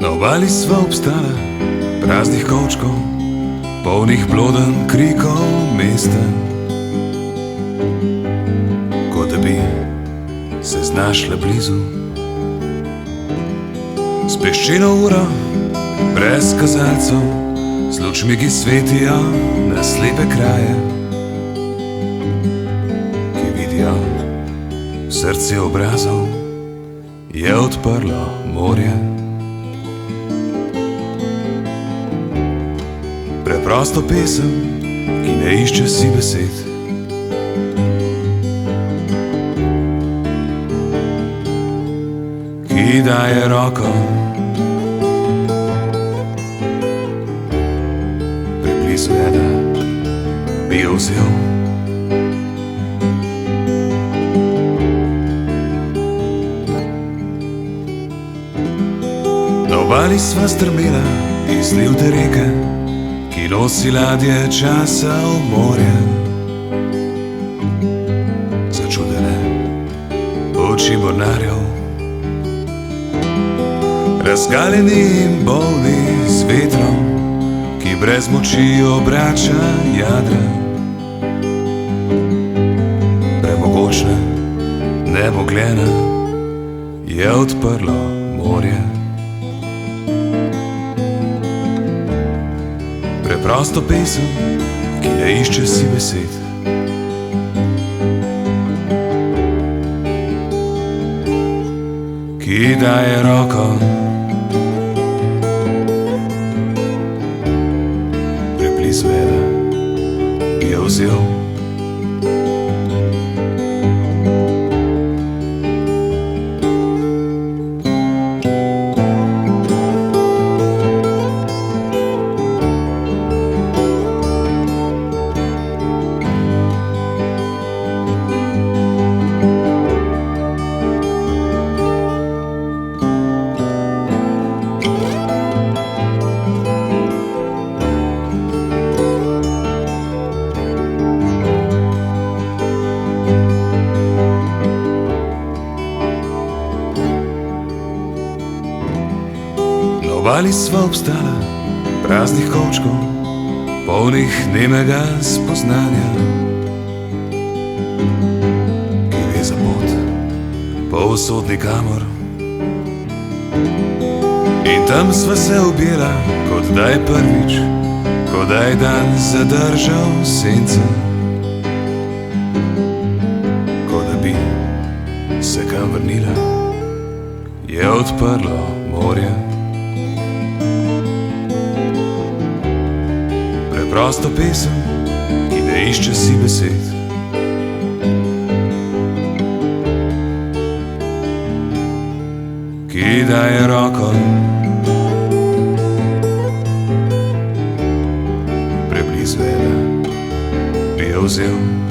Na obali sva obstala, praznih kovčkov, polnih plodenj krikov mesta. Kot da bi se znašla blizu, s peščeno uro, brez kazalcev, z lučmi, ki svetijo na slepe kraje, ki vidijo srce obrazov, je odprlo morje. Preprosto pesem, ki ne išče si besed, ki daje roko preblizu je, da bi jo vzel. Na obali sva strmela iz livte reke, ki nosi ladje časa v morje. Začudene oči mornarjev, razgaljeni in bolni z vetrom, ki brez moči obrača jadra. Premogočna, nebogljena je odprlo morje. Preprosto pesem, ki ne išče si besed, ki daje roko preblizu je, da bi jo vzel. Na obali sva obstala, praznih kovčkov, polnih nemega spoznanja, ki ve za pot povsod nikamor. In tam sva se objela, kot da je prvič, kot da je dan zadržal sence, kot da bi se kam vrnila, je odprlo morje. Preprosto pesem, ki ne išče si besed, ki daje roko preblizu je, da bi jo vzel.